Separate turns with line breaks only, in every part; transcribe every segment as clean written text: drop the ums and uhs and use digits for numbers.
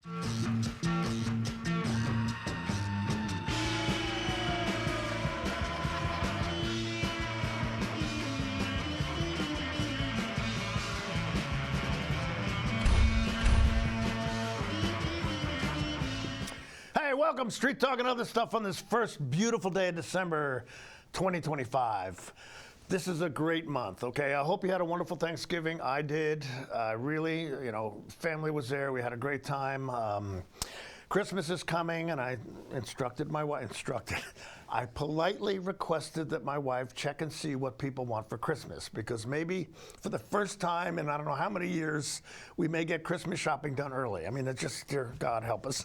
Hey, welcome, Street Talk and other stuff on this first beautiful day of December 2025. This is a great month, okay? I hope you had a wonderful Thanksgiving. I did. Really, family was there. We had a great time. Christmas is coming, and I instructed my wife, I politely requested that my wife check and see what people want for Christmas, because maybe for the first time in I don't know how many years, we may get Christmas shopping done early. I mean, it's just, dear God help us.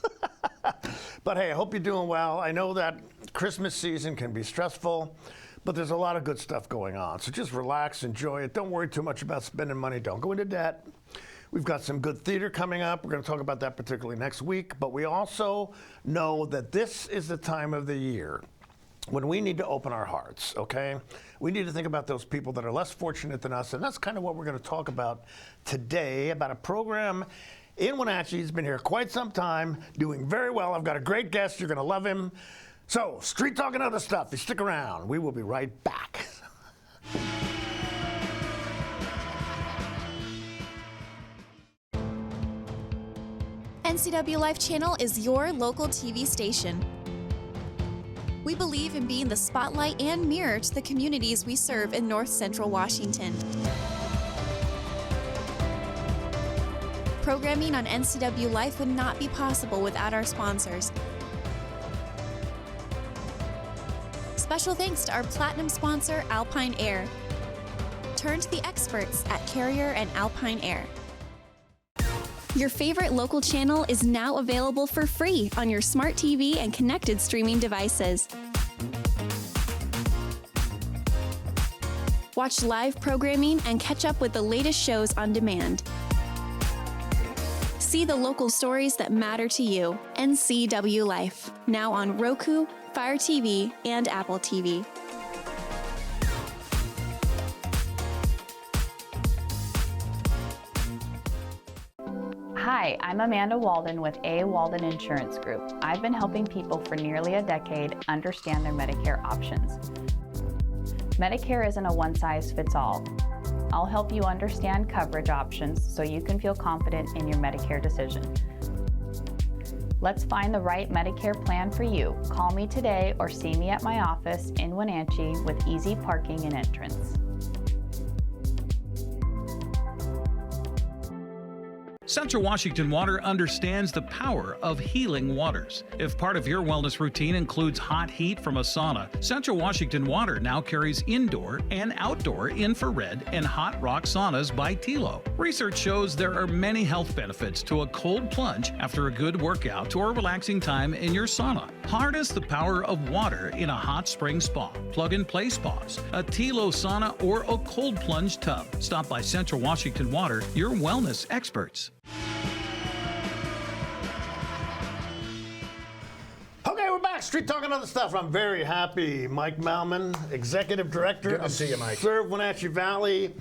But hey, I hope you're doing well. I know that Christmas season can be stressful, but there's a lot of good stuff going on. So just relax, enjoy it. Don't worry too much about spending money. Don't go into debt. We've got some good theater coming up. We're going to talk about that particularly next week. But we also know that this is the time of the year when we need to open our hearts, okay? We need to think about those people that are less fortunate than us. And that's kind of what we're going to talk about today, about a program in Wenatchee. He's been here quite some time, doing very well. I've got a great guest. You're going to love him. So, Street Talk and other stuff. You stick around. We will be right back.
NCW Life Channel is your local TV station. We believe in being the spotlight and mirror to the communities we serve in North Central Washington. Programming on NCW Life would not be possible without our sponsors. Special thanks to our platinum sponsor, Alpine Air. Turn to the experts at Carrier and Alpine Air. Your favorite local channel is now available for free on your smart TV and connected streaming devices. Watch live programming and catch up with the latest shows on demand. See the local stories that matter to you. NCW Life, now on Roku, Fire TV, and Apple TV.
Hi, I'm Amanda Walden with A. Walden Insurance Group. I've been helping people for nearly a decade understand their Medicare options. Medicare isn't a one-size-fits-all. I'll help you understand coverage options so you can feel confident in your Medicare decision. Let's find the right Medicare plan for you. Call me today or see me at my office in Wenatchee with easy parking and entrance.
Central Washington Water understands the power of healing waters. If part of your wellness routine includes hot heat from a sauna, Central Washington Water now carries indoor and outdoor infrared and hot rock saunas by Tilo. Research shows there are many health benefits to a cold plunge after a good workout or relaxing time in your sauna. Harness the power of water in a hot spring spa, plug-and-play spas, a Tilo sauna, or a cold plunge tub. Stop by Central Washington Water, your wellness experts.
Okay, we're back. Street Talk and other stuff. I'm very happy. Mike Malmin, Executive Director of Serve Wenatchee Valley.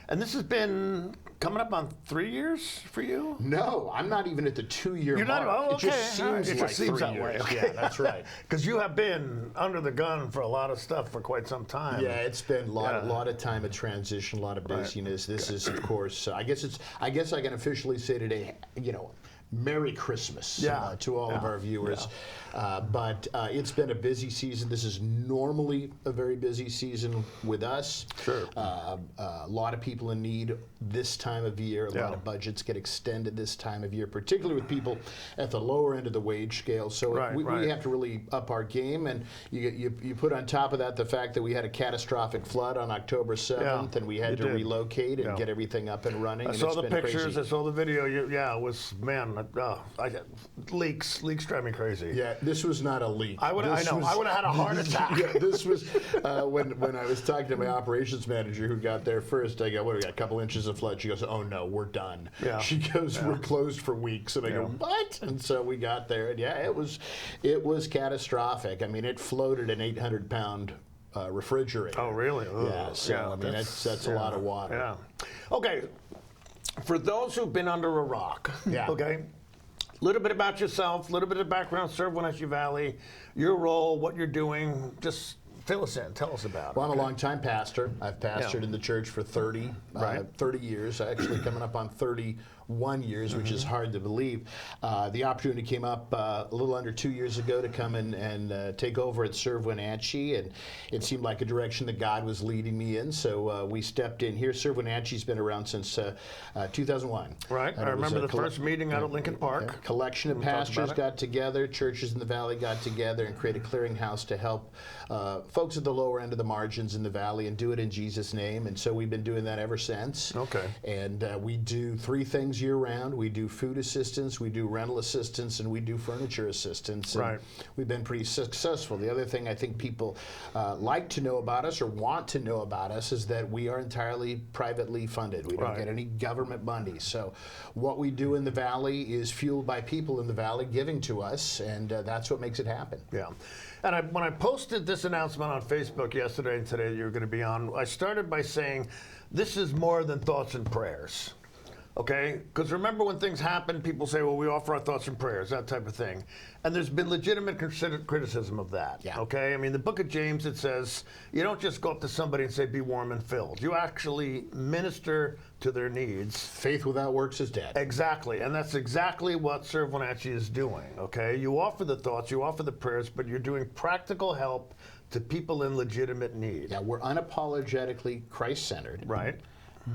And this has been coming up on 3 years for you?
No, I'm not even at the 2-year mark.
Not, oh, okay.
It just seems
it
like
just seems
3
that
years.
way. Okay.
Yeah, that's right.
Because you have been under the gun for a lot of stuff for quite some time.
Yeah, it's been a lot of time of transition, a lot of busyness. This is, of course, I guess I can officially say today, Merry Christmas to all of our viewers. But it's been a busy season. This is normally a very busy season with us.
Sure.
A lot of people in need this time of year. A lot of budgets get extended this time of year, particularly with people at the lower end of the wage scale. So we have to really up our game. And you put on top of that the fact that we had a catastrophic flood on October 7th, and we had to relocate and get everything up and running.
I saw the pictures. Crazy. I saw the video. It was, man, leaks drive me crazy.
Yeah, this was not a leak.
I would have had a heart attack.
Yeah, this was when I was talking to my operations manager who got there first. I go, what do we got? A couple inches of flood. She goes, oh no, we're done. Yeah. She goes, we're closed for weeks. And I go, what? And so we got there, and it was catastrophic. I mean, it floated an 800-pound refrigerator.
Oh, really?
Yeah. So I mean, that's a lot of water.
Yeah. Okay. For those who've been under a rock, okay, A little bit about yourself, a little bit of background, Serve Wenatchee Valley, your role, what you're doing. Just fill us in. Tell us about it.
Well, I'm a longtime pastor. I've pastored in the church for 30 years. Actually, coming up on 31 years, which is hard to believe. The opportunity came up a little under 2 years ago to come and take over at Serve Wenatchee, and it seemed like a direction that God was leading me in. So we stepped in here. Serve Wenatchee's been around since 2001.
Right. I remember the first meeting out at Lincoln Park.
A collection of pastors got together, churches in the valley got together, and created a clearinghouse to help folks at the lower end of the margins in the valley, and do it in Jesus' name. And so we've been doing that ever since.
Okay.
And we do 3 things year-round. We do food assistance, we do rental assistance, and we do furniture assistance. And we've been pretty successful. The other thing I think people like to know about us or want to know about us is that we are entirely privately funded. We don't get any government money. So what we do in the valley is fueled by people in the valley giving to us, and that's what makes it happen.
Yeah. And when I posted this announcement on Facebook yesterday and today you're going to be on, I started by saying this is more than thoughts and prayers. Okay? Because remember when things happen, people say, well, we offer our thoughts and prayers, that type of thing. And there's been legitimate criticism of that. Yeah. Okay? I mean, the book of James, it says, you don't just go up to somebody and say, be warm and filled. You actually minister to their needs.
Faith without works is dead.
Exactly. And that's exactly what Serve Wenatchee is doing. Okay? You offer the thoughts, you offer the prayers, but you're doing practical help to people in legitimate need.
Yeah, we're unapologetically Christ-centered.
Right.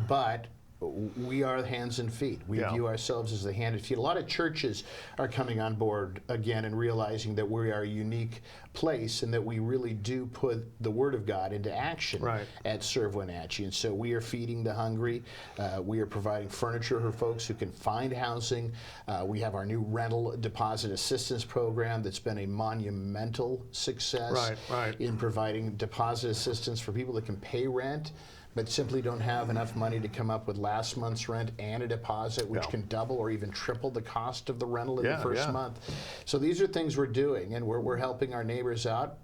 But we are the hands and feet. We view ourselves as the hand and feet. A lot of churches are coming on board again and realizing that we are a unique place and that we really do put the Word of God into action at Serve Wenatchee. And so we are feeding the hungry. We are providing furniture for folks who can find housing. We have our new rental deposit assistance program that's been a monumental success in providing deposit assistance for people that can pay rent but simply don't have enough money to come up with last month's rent and a deposit, which can double or even triple the cost of the rental in the first month. So these are things we're doing, and we're helping our neighbors out.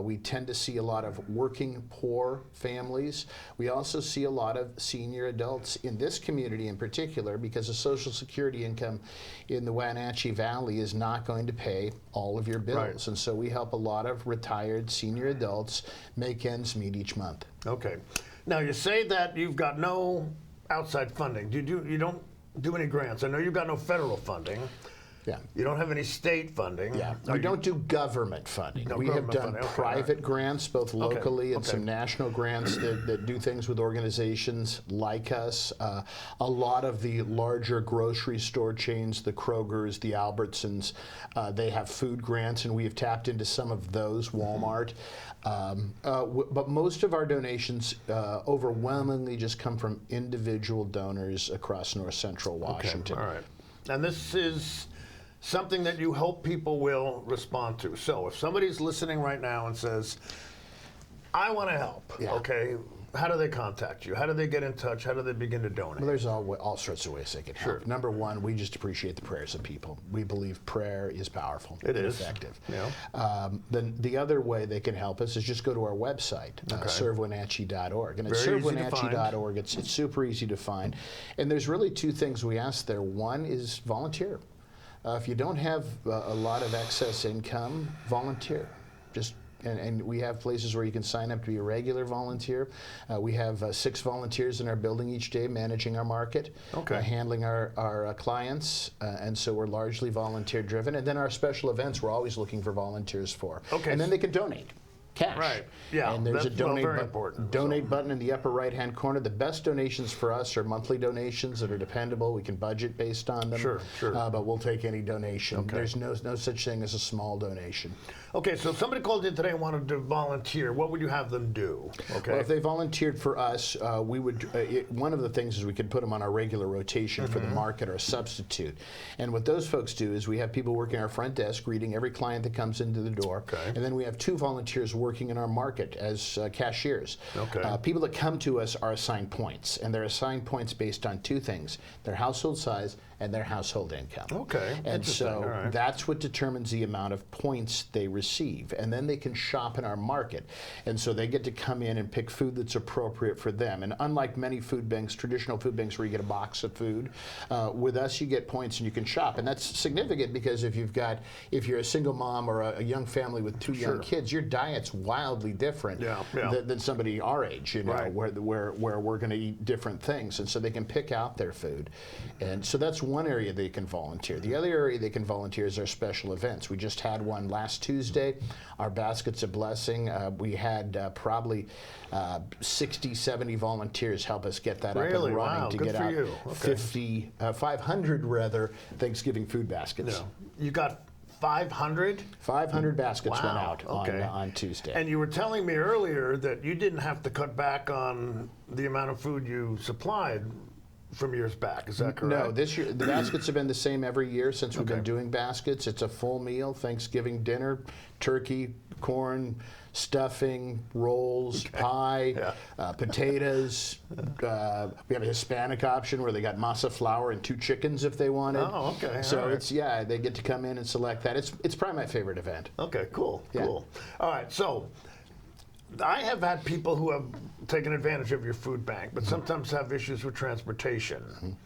We tend to see a lot of working poor families. We also see a lot of senior adults in this community in particular, because the Social Security income in the Wenatchee Valley is not going to pay all of your bills. And so we help a lot of retired senior adults make ends meet each month.
Okay. Now, you say that you've got no outside funding. You don't do any grants. I know you've got no federal funding. Yeah. You don't have any state funding.
Yeah. We don't do government funding. We have done private grants, both locally and some national grants that do things with organizations like us. A lot of the larger grocery store chains, the Krogers, the Albertsons, they have food grants, and we have tapped into some of those, Walmart. But most of our donations overwhelmingly just come from individual donors across north central Washington.
Okay. All right. And this is something that you hope people will respond to. So if somebody's listening right now and says, I want to help, okay, how do they contact you? How do they get in touch? How do they begin to donate?
Well, there's all sorts of ways they can help. Number one, we just appreciate the prayers of people. We believe prayer is powerful and effective. Then the other way they can help us is just go to our website, servewenatchee.org. And at servewenatchee.org, it's super easy to find. And there's really 2 things we ask there. One is volunteer. If you don't have a lot of excess income, volunteer. And we have places where you can sign up to be a regular volunteer. We have 6 volunteers in our building each day managing our market, handling our clients, and so we're largely volunteer driven. And then our special events, we're always looking for volunteers for. And then they can donate. Cash.
Right. Yeah.
And there's a donate button in the upper right-hand corner. The best donations for us are monthly donations that are dependable. We can budget based on them.
Sure.
But we'll take any donation. There's no such thing as a small donation.
Okay. So if somebody called in today and wanted to volunteer, what would you have them do? Okay.
Well, if they volunteered for us, we would. One of the things is we could put them on our regular rotation for the market or a substitute. And what those folks do is we have people working our front desk, greeting every client that comes into the door, and then we have 2 volunteers working working in our market as cashiers.
Okay.
People that come to us are assigned points, and they're assigned points based on two things: their household size and their household income.
Okay.
And so
right.
that's what determines the amount of points they receive. And then they can shop in our market. And so they get to come in and pick food that's appropriate for them. And unlike many food banks, traditional food banks where you get a box of food, with us you get points and you can shop. And that's significant because if you're a single mom or a young family with two young kids, your diet's wildly different than somebody our age, you know,
Right.
where we're going to eat different things. And so they can pick out their food. And so that's one area they can volunteer. The other area they can volunteer is our special events. We just had one last Tuesday, our Baskets of Blessing. We had probably 60, 70 volunteers help us get that up and running
wow.
to
Good
get
for
out
you. Okay.
500 rather, Thanksgiving food baskets.
You got 500?
500 baskets went
Wow.
out
Okay.
on Tuesday.
And you were telling me earlier that you didn't have to cut back on the amount of food you supplied from years back. Is that correct?
No, this year the baskets have been the same every year since we've been doing baskets. It's a full meal, Thanksgiving dinner, turkey, corn, stuffing, rolls, pie, potatoes. We have a Hispanic option where they got masa flour and 2 chickens if they wanted.
Oh, okay.
So
all right.
it's they get to come in and select that. It's probably my favorite event.
Okay, cool,
Yeah.
cool. All right, so I have had people who have taken advantage of your food bank, but sometimes have issues with transportation.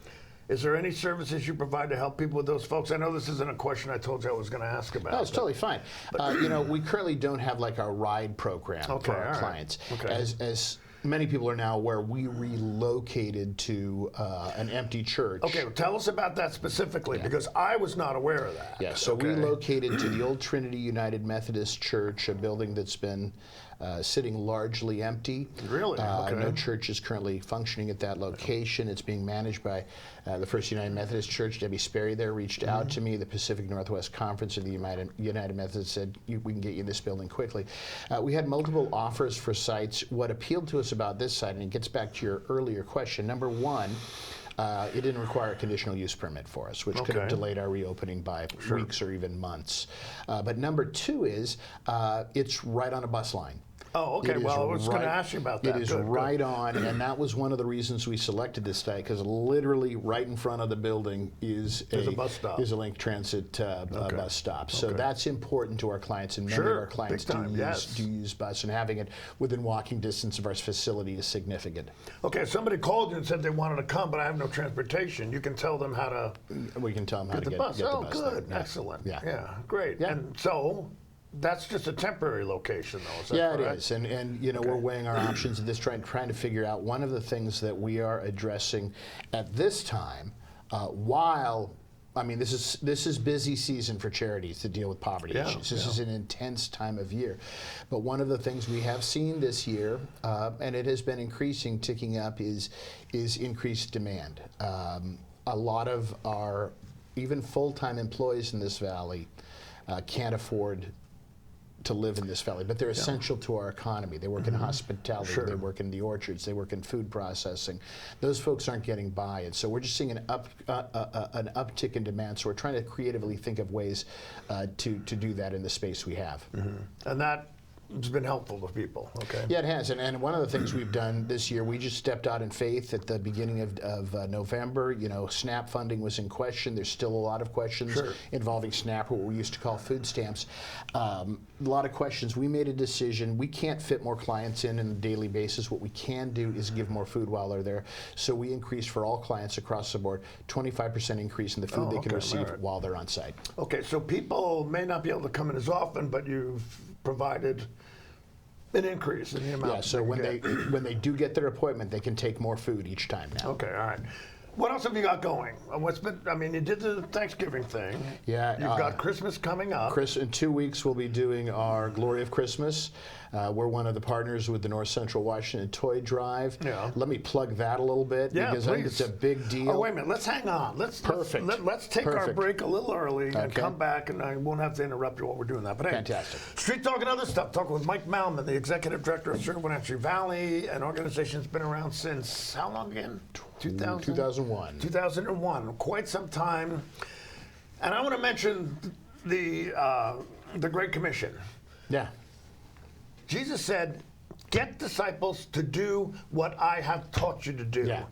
Is there any services you provide to help people with those folks? I know this isn't a question I told you I was going to ask about.
No, it's totally fine. You know, we currently don't have like a ride program for our clients.
Okay.
As many people are now aware, we relocated to an empty church.
Okay, well, tell us about that specifically, because I was not aware of that.
Yeah, so we relocated to the old Trinity United Methodist Church, a building that's been sitting largely empty.
Really? Okay.
No church is currently functioning at that location. It's being managed by the First United Methodist Church. Debbie Sperry there reached out to me. The Pacific Northwest Conference of the United Methodist said, we can get you in this building quickly. We had multiple offers for sites. What appealed to us about this site, and it gets back to your earlier question, number one, it didn't require a conditional use permit for us, which could have delayed our reopening by weeks or even months. But number two is it's right on a bus line.
Oh, okay. Well, I was going to ask you about that.
It is right on, and that was one of the reasons we selected this site, because literally right in front of the building is a bus stop. Is a Link Transit bus stop. So that's important to our clients, and many of our clients do use bus, and having it within walking distance of our facility is significant.
Okay, somebody called you and said they wanted to come, but I have no transportation. You can tell them how to.
We can tell them how to get the bus.
Oh, good, excellent. Yeah, great.
Yeah.
And so. That's just a temporary location, though, is that correct?
It is, and you know, we're weighing our options at this, trying to figure out one of the things that we are addressing at this time, while, I mean, this is busy season for charities to deal with poverty issues. This is an intense time of year, but one of the things we have seen this year, and it has been increasing, ticking up, is increased demand. A lot of our even full-time employees in this valley can't afford to live in this valley, but they're essential to our economy. They work in hospitality, they work in the orchards, they work in food processing. Those folks aren't getting by, and so we're just seeing an uptick in demand, so we're trying to creatively think of ways to do that in the space we have.
And that it's been helpful to people, okay?
Yeah, it has, and one of the things we've done this year, we just stepped out in faith at the beginning of November. You know, SNAP funding was in question. There's still a lot of questions involving SNAP, or what we used to call food stamps. A lot of questions. We made a decision. We can't fit more clients in on a daily basis. What we can do is give more food while they're there. So we increased for all clients across the board, 25% increase in the food they can receive while they're on site.
Okay, so people may not be able to come in as often, but you've provided an increase in the amount.
Yeah, so when they do get their appointment, they can take more food each time now.
Okay, all right. What else have you got going? I mean, you did the Thanksgiving thing.
Yeah.
You've got Christmas coming up.
In 2 weeks, we'll be doing our Glory of Christmas. We're one of the partners with the North Central Washington Toy Drive.
Yeah.
Let me plug that a little bit, because I think it's a big deal.
Oh, wait a minute. Let's hang on. Let's take our break a little early and come back, and I won't have to interrupt you while we're doing that. But hey,
fantastic.
Street Talk and other stuff. Talking with Mike Malmin, the Executive Director of Serve Wenatchee Valley, an organization that's been around since how long again?
2001.
2001. Quite some time. And I want to mention the Great Commission.
Yeah.
Jesus said, get disciples to do what I have taught you to do.
Yeah.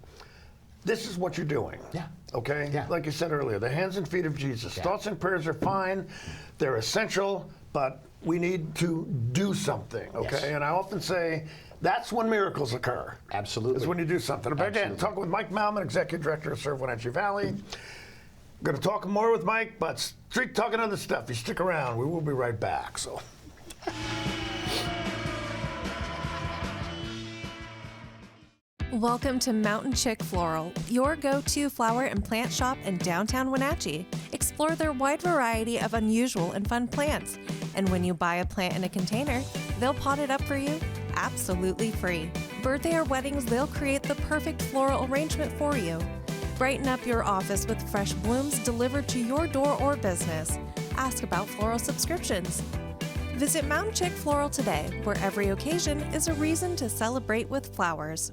This is what you're doing.
Yeah.
Okay?
Yeah.
Like you said earlier, the hands and feet of Jesus.
Yeah.
Thoughts and prayers are fine. They're essential, but we need to do something. Okay?
Yes.
And I often say, that's when miracles occur.
Absolutely.
Is when you do something. But again,
Absolutely.
talking with Mike Malmin, Executive Director of Serve Wenatchee Valley. Going to talk more with Mike, but street talking other stuff. You stick around. We will be right back. So.
Welcome to Mountain Chick Floral, your go-to flower and plant shop in downtown Wenatchee. Explore their wide variety of unusual and fun plants. And when you buy a plant in a container, they'll pot it up for you absolutely free. Birthday or weddings, they'll create the perfect floral arrangement for you. Brighten up your office with fresh blooms delivered to your door or business. Ask about floral subscriptions. Visit Mountain Chick Floral today, where every occasion is a reason to celebrate with flowers.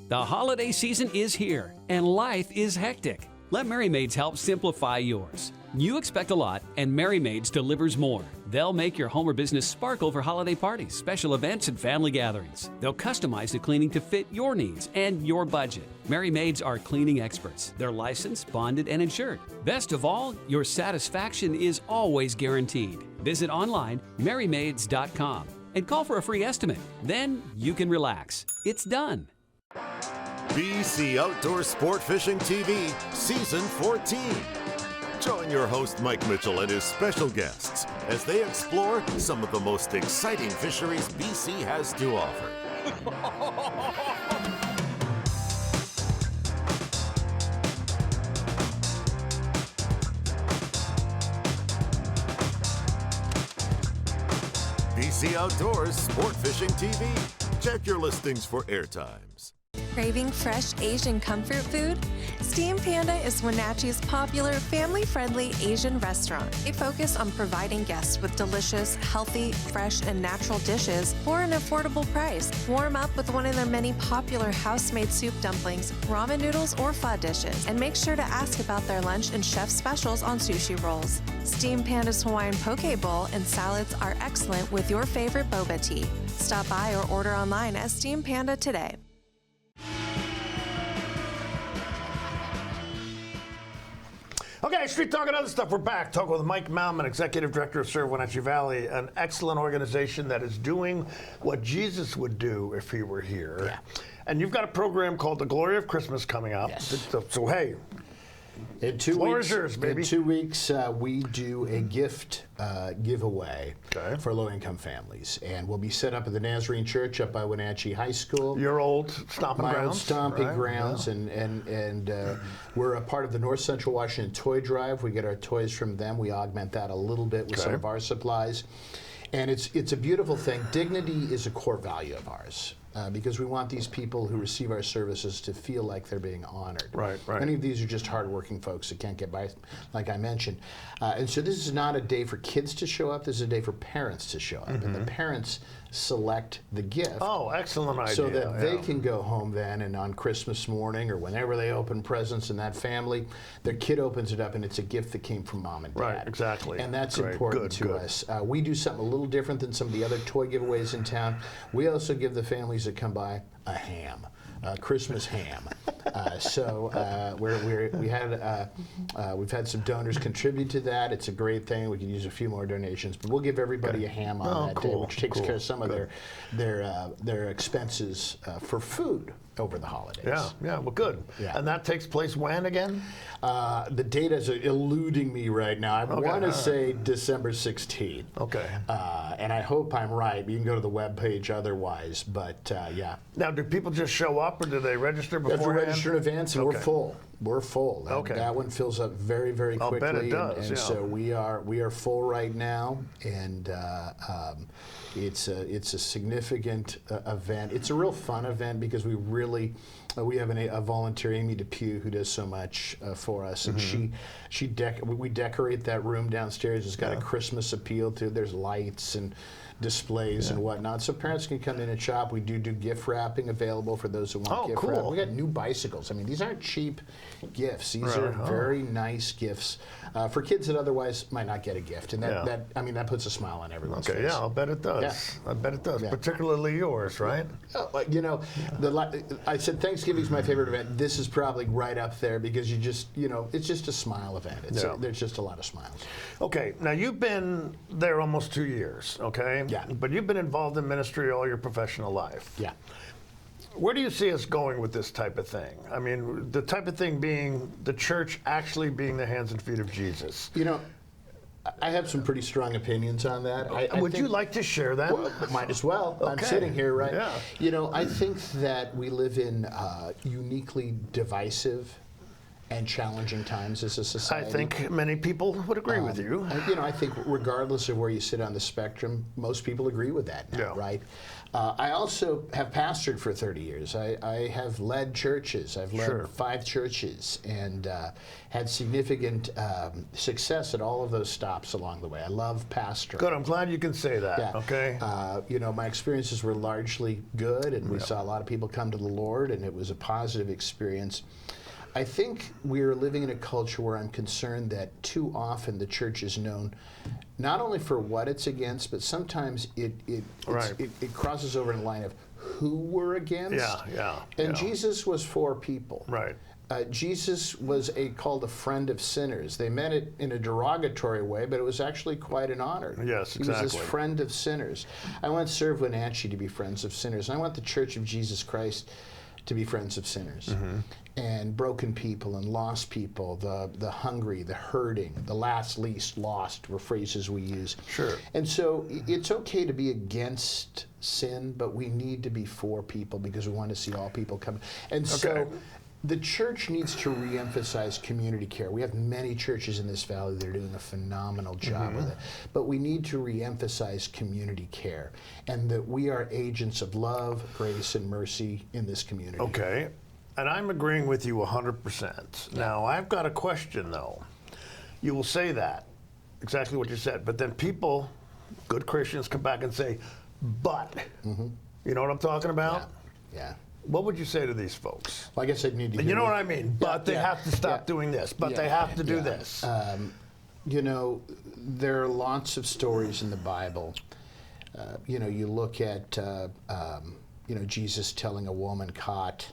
The holiday season is here, and life is hectic. Let Merry Maids help simplify yours. You expect a lot, and Merry Maids delivers more. They'll make your home or business sparkle for holiday parties, special events, and family gatherings. They'll customize the cleaning to fit your needs and your budget. Merry Maids are cleaning experts. They're licensed, bonded, and insured. Best of all, your satisfaction is always guaranteed. Visit online, merrymaids.com, and call for a free estimate. Then you can relax. It's done.
BC Outdoor Sport Fishing TV, Season 14. Join your host Mike Mitchell and his special guests as they explore some of the most exciting fisheries BC has to offer. BC Outdoors Sport Fishing TV. Check your listings for airtimes.
Craving fresh Asian comfort food? Steam Panda is Wenatchee's popular, family-friendly Asian restaurant. They focus on providing guests with delicious, healthy, fresh, and natural dishes for an affordable price. Warm up with one of their many popular house-made soup dumplings, ramen noodles, or pho dishes. And make sure to ask about their lunch and chef specials on sushi rolls. Steam Panda's Hawaiian poke bowl and salads are excellent with your favorite boba tea. Stop by or order online at Steam Panda today.
Okay, Street Talk and other stuff. We're back. Talking with Mike Malmin, Executive Director of Serve Wenatchee Valley, an excellent organization that is doing what Jesus would do if he were here.
Yeah.
And you've got a program called The Glory of Christmas coming up.
Yes.
So hey,
in 2
floor
weeks,
is yours, baby.
In 2 weeks, we do a gift giveaway for low-income families, and we'll be set up at the Nazarene Church up by Wenatchee High School.
Your old stomping
My
grounds.
old stomping
right?
grounds,
Yeah.
and we're a part of the North Central Washington Toy Drive. We get our toys from them. We augment that a little bit with some of our supplies, and it's a beautiful thing. Dignity is a core value of ours. Because we want these people who receive our services to feel like they're being honored.
Right.
Many of these are just hardworking folks that can't get by, like I mentioned. And so this is not a day for kids to show up. This is a day for parents to show up. And the parents select the gift.
Oh, excellent idea.
So that they can go home then, and on Christmas morning or whenever they open presents in that family, their kid opens it up and it's a gift that came from mom and dad.
Right, exactly.
And that's
Great.
important
Good.
to us. We do something a little different than some of the other toy giveaways in town. We also give the families that come by a ham. Christmas ham. We've had some donors contribute to that. It's a great thing. We can use a few more donations, but we'll give everybody a ham on that day, which takes care of some of their expenses for food over the holidays.
Yeah, well, good.
Yeah.
And that takes place when again?
The date is eluding me right now. I want to say December 16th.
Okay.
And I hope I'm right. You can go to the webpage otherwise, but yeah.
Now, do people just show up, or do they register
You have to
beforehand?
register in advance, and we're full. We're full. That one fills up very, very quickly.
I'll bet it does.
And so we are full right now, and it's a significant event. It's a real fun event because we really We have a volunteer, Amy Depew, who does so much for us, and we decorate that room downstairs. It's got a Christmas appeal to it. There's lights and displays and whatnot, so parents can come in and shop. We do gift wrapping available for those who want gift wrap. We got new bicycles. I mean, these aren't cheap gifts. These are very nice gifts for kids that otherwise might not get a gift, and that puts a smile on everyone's face.
Yeah, I'll bet it does.
Yeah.
I bet it does, particularly yours, right?
You know, I said Thanksgiving's my favorite event. This is probably right up there because it's just a smile event. There's just a lot of smiles.
Okay, now you've been there almost 2 years, okay?
Yeah.
But you've been involved in ministry all your professional life.
Yeah.
Where do you see us going with this type of thing? I mean, the type of thing being the church actually being the hands and feet of Jesus.
You know, I have some pretty strong opinions on that.
Would you like to share that?
Well, might as well.
Okay.
I'm sitting here, right?
Yeah.
You know, I think that we live in uniquely divisive and challenging times as a society.
I think many people would agree with you.
You know, I think regardless of where you sit on the spectrum, most people agree with that now, right? I also have pastored for 30 years. I have led churches. I've led 5 churches and had significant success at all of those stops along the way. I love pastoring.
Good, I'm glad you can say that,
Yeah.
okay?
You know, my experiences were largely good, and we saw a lot of people come to the Lord, and it was a positive experience. I think we're living in a culture where I'm concerned that too often the church is known not only for what it's against, but sometimes it crosses over in a line of who we're against. And Jesus was for people.
Right.
Jesus was called a friend of sinners. They meant it in a derogatory way, but it was actually quite an honor.
Yes, exactly.
He was this friend of sinners. I want Serve Wenatchee to be friends of sinners, and I want the Church of Jesus Christ to be friends of sinners. And broken people and lost people, the hungry, the hurting, the last, least, lost were phrases we use.
Sure.
And so it's okay to be against sin, but we need to be for people because we want to see all people come. And so the church needs to reemphasize community care. We have many churches in this valley that are doing a phenomenal job with it, but we need to reemphasize community care and that we are agents of love, grace, and mercy in this community.
Okay. And I'm agreeing with you 100%. Now, I've got a question, though. You will say that, exactly what you said, but then people, good Christians, come back and say, but. You know what I'm talking about?
Yeah.
What would you say to these folks?
Well, I guess I'd need to hear
You know what I mean? But they have to stop doing this. But they have to do this.
You know, there are lots of stories in the Bible. You know, you look at, you know, Jesus telling a woman caught,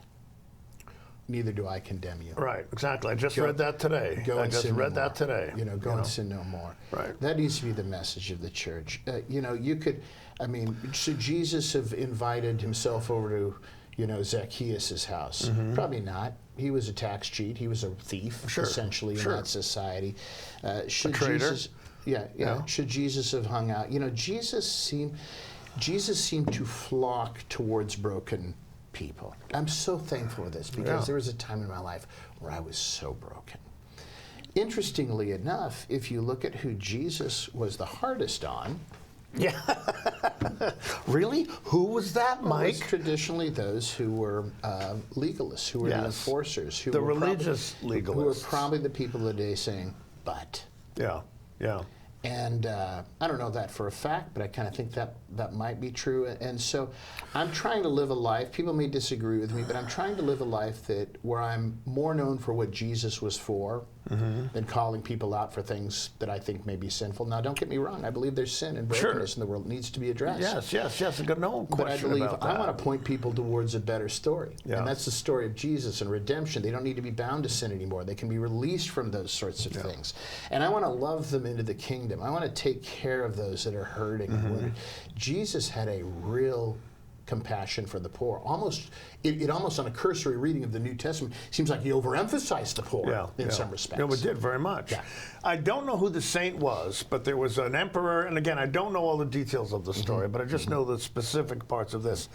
neither do I condemn you.
Right, exactly. I just read that today. I just read that today.
You know, go and sin no more.
Right.
That needs to be the message of the church. You know, you could, I mean, should Jesus have invited himself over to, you know, Zacchaeus' house? Probably not. He was a tax cheat. He was a thief, essentially, in that society. Should
a traitor.
Jesus, should Jesus have hung out? You know, Jesus seemed to flock towards broken people. I'm so thankful for this because there was a time in my life where I was so broken. Interestingly enough, if you look at who Jesus was the hardest on,
Really? Who was that, Mike?
It was traditionally those who were legalists, who were the enforcers, who
the
were
religious legalists,
who were probably the people of the day saying, "But."
Yeah.
And I don't know that for a fact, but I kind of think that might be true. And so I'm trying to live a life, people may disagree with me, but I'm trying to live a life where I'm more known for what Jesus was for than calling people out for things that I think may be sinful. Now, don't get me wrong. I believe there's sin and brokenness in the world that needs to be addressed.
Yes. No question
but I believe
about that.
I want to point people towards a better story. And that's the story of Jesus and redemption. They don't need to be bound to sin anymore. They can be released from those sorts of things. And I want to love them into the kingdom. I want to take care of those that are hurting and wounded. Jesus had a real compassion for the poor. It almost on a cursory reading of the New Testament seems like he overemphasized the poor in some respects.
No, it did very much. I don't know who the saint was, but there was an emperor, and again, I don't know all the details of the story, but I just know the specific parts of this.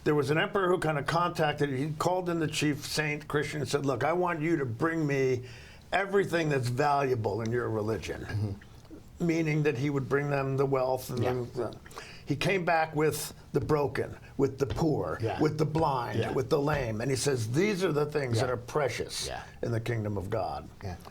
There was an emperor who kind of he called in the chief saint Christian and said, look, I want you to bring me everything that's valuable in your religion. meaning that he would bring them the wealth. And he came back with the broken, with the poor, with the blind, with the lame. And he says, these are the things that are precious in the kingdom of God.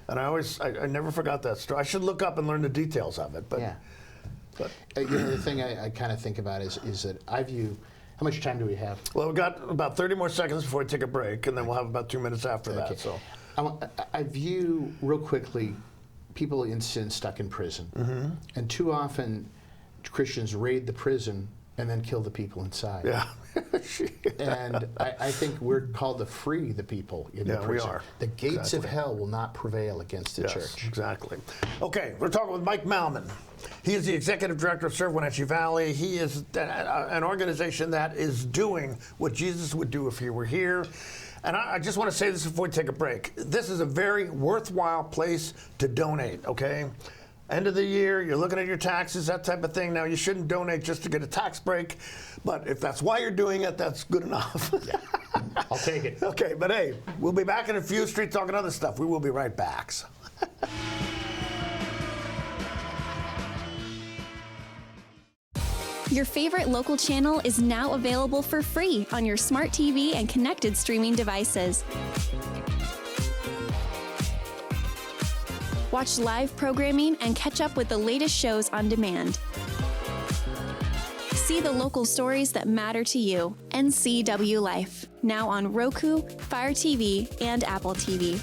And I never forgot that story. I should look up and learn the details of it. But,
the thing I kind of think about is that I view, how much time do we have?
Well, we've got about 30 more seconds before we take a break, and then we'll have about 2 minutes after that. So
I view, real quickly, people in sin stuck in prison. And too often, Christians raid the prison and then kill the people inside. And I think we're called to free the people in the prison.
We are.
The gates of hell will not prevail against the church.
Exactly. Okay, we're talking with Mike Malmin. He is the executive director of Serve Wenatchee Valley. He is an organization that is doing what Jesus would do if he were here. And I just want to say this before we take a break. This is a very worthwhile place to donate, okay? End of the year, you're looking at your taxes, that type of thing. Now, you shouldn't donate just to get a tax break, but if that's why you're doing it, that's good enough.
I'll take it.
Okay, but hey, we'll be back in a few, Street Talking other stuff. We will be right back.
Your favorite local channel is now available for free on your smart TV and connected streaming devices. Watch live programming and catch up with the latest shows on demand. See the local stories that matter to you. NCW Life, now on Roku, Fire TV, and Apple TV.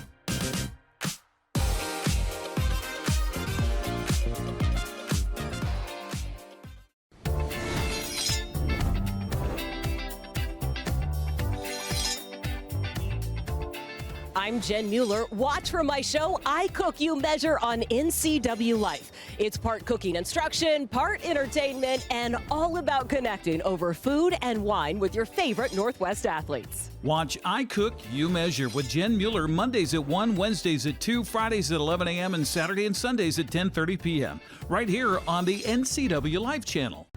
I'm Jen Mueller. Watch for my show, I Cook, You Measure on NCW Life. It's part cooking instruction, part entertainment, and all about connecting over food and wine with your favorite Northwest athletes.
Watch I Cook, You Measure with Jen Mueller Mondays at 1, Wednesdays at 2, Fridays at 11 a.m., and Saturday and Sundays at 10:30 p.m. right here on the NCW Life channel.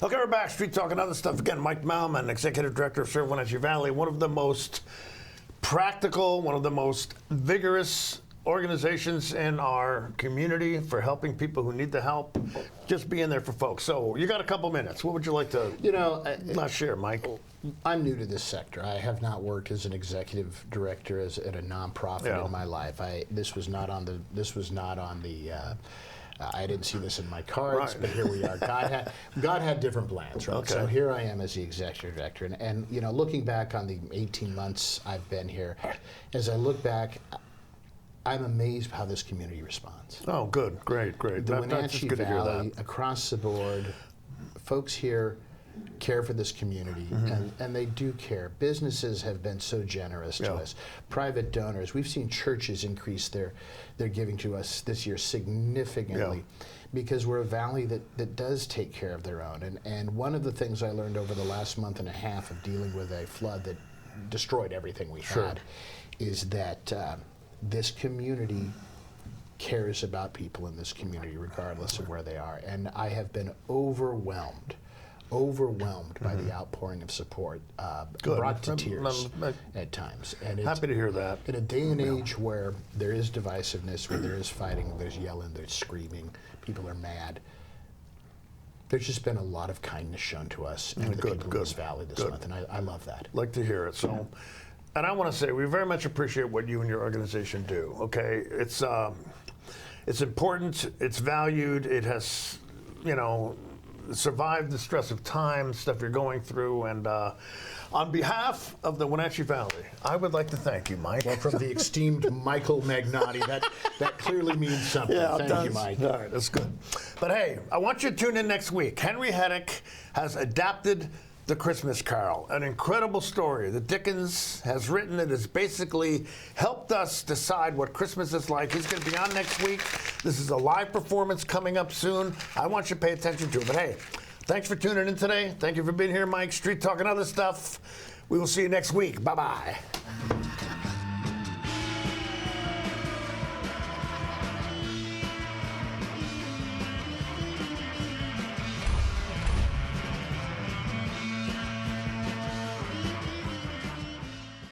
Okay, we're back. Street Talking other stuff. Again, Mike Malmin, Executive Director of Serve Wenatchee Valley, one of the most practical, one of the most vigorous organizations in our community for helping people who need the help, just being there for folks. So you got a couple minutes. What would you like to share, Mike?
I'm new to this sector. I have not worked as an executive director at a nonprofit in my life. This was not on the I didn't see this in my cards, but here we are. God had different plans, right? Okay. So here I am as the executive director, and looking back on the 18 months I've been here, as I look back, I'm amazed how this community responds.
Oh, good, great.
The Wenatchee Valley, across the board, folks here care for this community, and they do care. Businesses have been so generous to us. Private donors, we've seen churches increase their giving to us this year significantly because we're a valley that does take care of their own. And one of the things I learned over the last month and a half of dealing with a flood that destroyed everything we had is that this community cares about people in this community regardless of where they are. And I have been overwhelmed by the outpouring of support, brought to tears at times. And
happy to hear that.
In a day and age where there is divisiveness, where there is fighting, there's yelling, there's screaming, people are mad, there's just been a lot of kindness shown to us and to the people in this valley this month, and I love that.
Like to hear it. So, And I want to say we very much appreciate what you and your organization do. Okay, it's important. It's valued. It has, survived the stress of time, stuff you're going through, and on behalf of the Wenatchee Valley, I would like to thank you, Mike.
Well, from the esteemed Michael Magnotti, that clearly means something.
Yeah,
thank you, Mike.
All right, that's good. But hey, I want you to tune in next week. Henry Heddick has adapted The Christmas Carol, an incredible story that Dickens has written that has basically helped us decide what Christmas is like. He's going to be on next week. This is a live performance coming up soon. I want you to pay attention to it. But hey, thanks for tuning in today. Thank you for being here, Mike. Street Talk and other stuff. We will see you next week. Bye-bye.